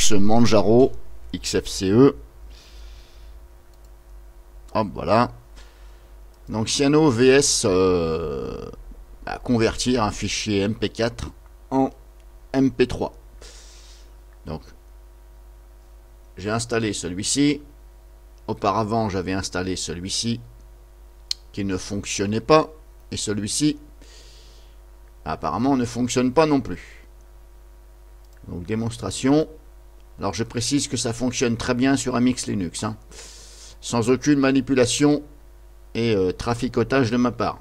Linux Manjaro XFCE. Hop, voilà. Donc Cyano VS convertir un fichier MP4 en MP3. Donc j'ai installé celui-ci. Auparavant j'avais installé celui-ci qui ne fonctionnait pas, et celui-ci apparemment ne fonctionne pas non plus. Donc démonstration. Alors je précise que ça fonctionne très bien sur MX Linux, hein, sans aucune manipulation et traficotage de ma part.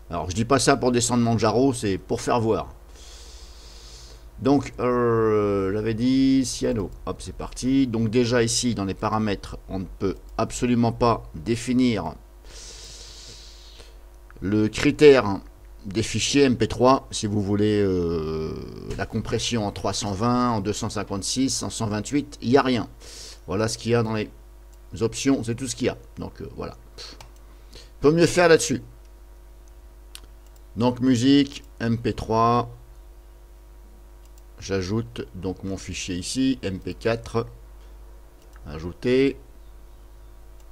Alors je dis pas ça pour descendre Manjaro, c'est pour faire voir. Donc j'avais dit Cyano, hop c'est parti. Donc déjà ici dans les paramètres on ne peut absolument pas définir le critère des fichiers MP3 si vous voulez la compression en 320, en 256, en 128, il n'y a rien. Voilà ce qu'il y a dans les options, c'est tout ce qu'il y a. Donc voilà. Peut mieux faire là-dessus. Donc musique, MP3. J'ajoute donc mon fichier ici, MP4. Ajouter.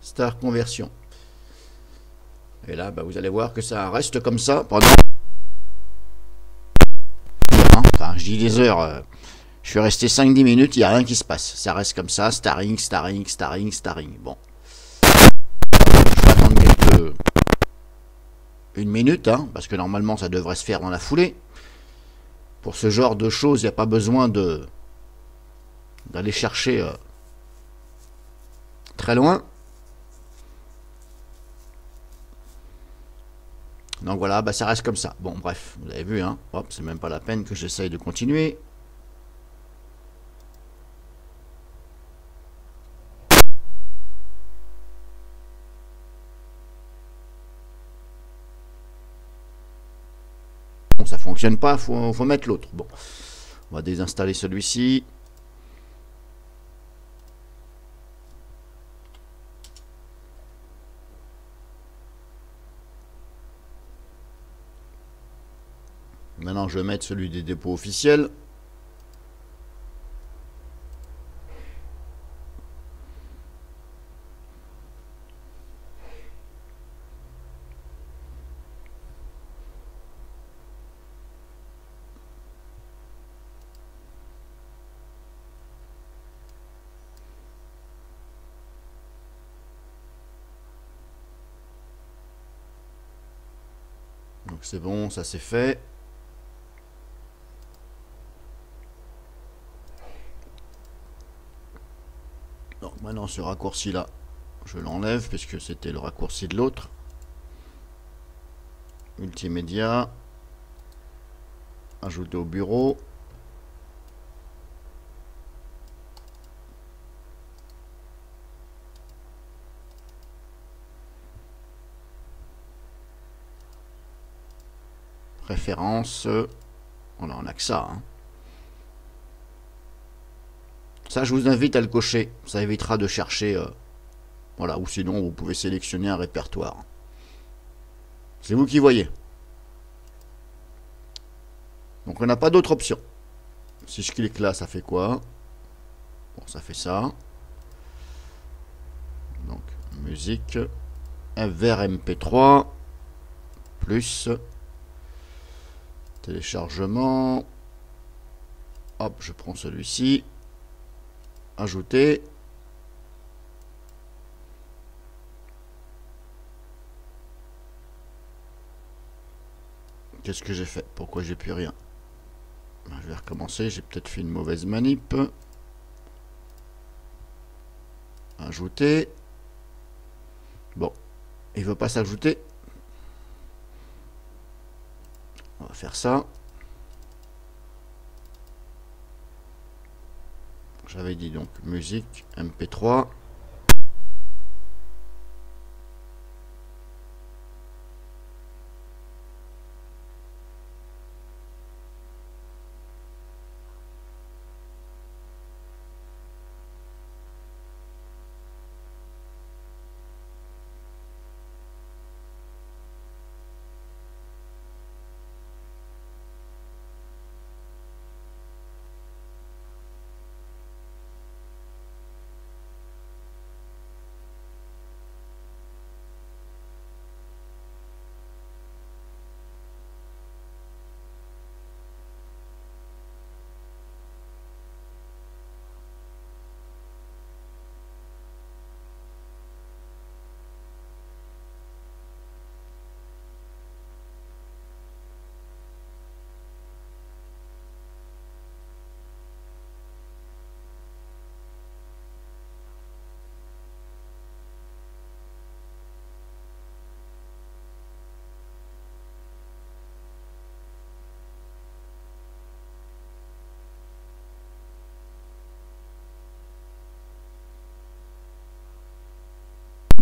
Star conversion. Et là, bah, vous allez voir que ça reste comme ça pendant... Enfin, je dis des heures. Je suis resté 5-10 minutes, il n'y a rien qui se passe. Ça reste comme ça, starring, starring, starring, starring. Bon. Je vais attendre une minute, hein, parce que normalement ça devrait se faire dans la foulée. Pour ce genre de choses, il n'y a pas besoin d'aller chercher très loin. Donc voilà, bah ça reste comme ça. Bon, bref, vous avez vu, hein. Hop, c'est même pas la peine que j'essaye de continuer. Bon, ça fonctionne pas, faut mettre l'autre. Bon, on va désinstaller celui-ci. Maintenant, je vais mettre celui des dépôts officiels. Donc c'est bon, ça c'est fait. Donc maintenant ce raccourci là, je l'enlève puisque c'était le raccourci de l'autre. Multimédia. Ajouter au bureau. Préférences. Voilà, on a que ça. Hein. Ça, je vous invite à le cocher. Ça évitera de chercher. Voilà, ou sinon, vous pouvez sélectionner un répertoire. C'est vous qui voyez. Donc, on n'a pas d'autre option. Si je clique là, ça fait quoi? Bon, ça fait ça. Donc, musique. Vers MP3. Plus. Téléchargement. Hop, je prends celui-ci. Ajouter. Qu'est-ce que j'ai fait? Pourquoi j'ai plus rien? Je vais recommencer, j'ai peut-être fait une mauvaise manip. Ajouter. Bon, il veut pas s'ajouter. On va faire ça. J'avais dit donc musique, MP3.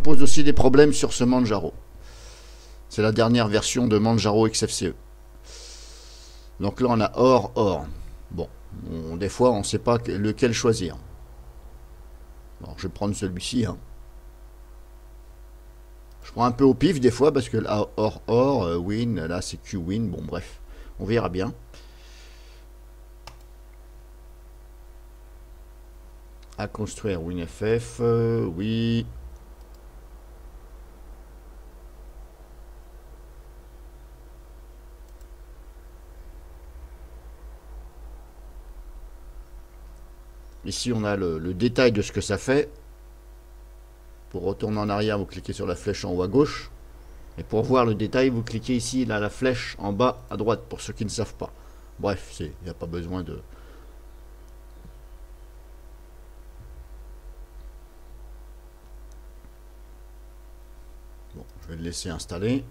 pose aussi des problèmes sur ce Manjaro. C'est la dernière version de Manjaro XFCE. Donc là, on a or. Bon, des fois, on ne sait pas lequel choisir. Alors, je vais prendre celui-ci. Hein. Je prends un peu au pif des fois parce que là, or, win, là c'est Q-win. Bon, bref, on verra bien. À construire WinFF, oui. Ici, on a le détail de ce que ça fait. Pour retourner en arrière, vous cliquez sur la flèche en haut à gauche. Et pour voir le détail, vous cliquez ici, là, la flèche en bas à droite, pour ceux qui ne savent pas. Bref, il n'y a pas besoin de... Bon, je vais le laisser installer.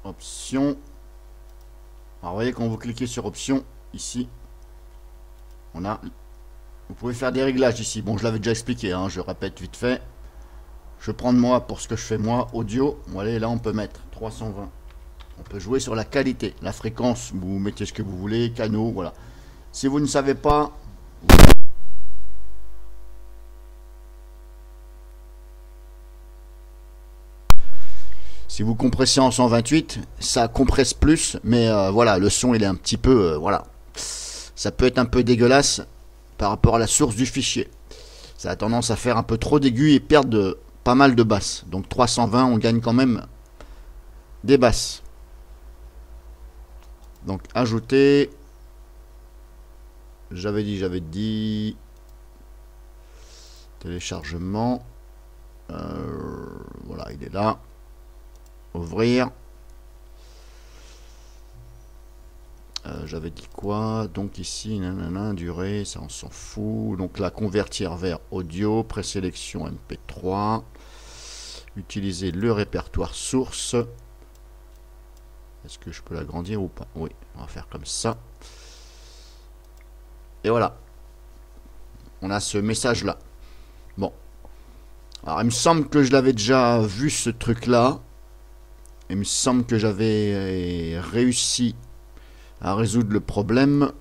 Option. Alors, vous voyez, quand vous cliquez sur option, ici, on a... Vous pouvez faire des réglages ici. Bon, je l'avais déjà expliqué, hein, je répète vite fait. Je prends de moi pour ce que je fais moi, audio. Voilà, là, on peut mettre 320. On peut jouer sur la qualité, la fréquence. Vous mettez ce que vous voulez, canaux, voilà. Si vous ne savez pas... Si vous compressez en 128, ça compresse plus, mais voilà, le son il est un petit peu, voilà, ça peut être un peu dégueulasse par rapport à la source du fichier. Ça a tendance à faire un peu trop d'aigus et perdre pas mal de basses. Donc 320, on gagne quand même des basses. Donc ajouter, j'avais dit, téléchargement, voilà, il est là. Ouvrir. J'avais dit quoi? Donc ici, nanana, durée, ça on s'en fout. Donc là, convertir vers audio, présélection MP3. Utiliser le répertoire source. Est-ce que je peux l'agrandir ou pas? Oui, on va faire comme ça. Et voilà. On a ce message là. Bon. Alors il me semble que je l'avais déjà vu ce truc là. Il me semble que j'avais réussi à résoudre le problème,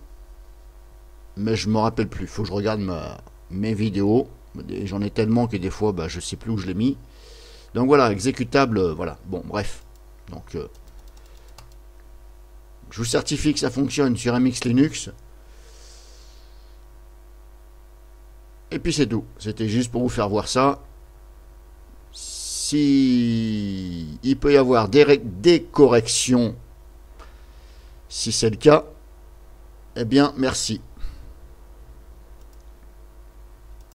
mais je me rappelle plus. Il faut que je regarde mes vidéos. J'en ai tellement que des fois, je sais plus où je l'ai mis. Donc voilà, exécutable, voilà. Bon, bref. Donc, je vous certifie que ça fonctionne sur MX Linux. Et puis c'est tout. C'était juste pour vous faire voir ça. Si il peut y avoir des corrections, si c'est le cas, eh bien merci.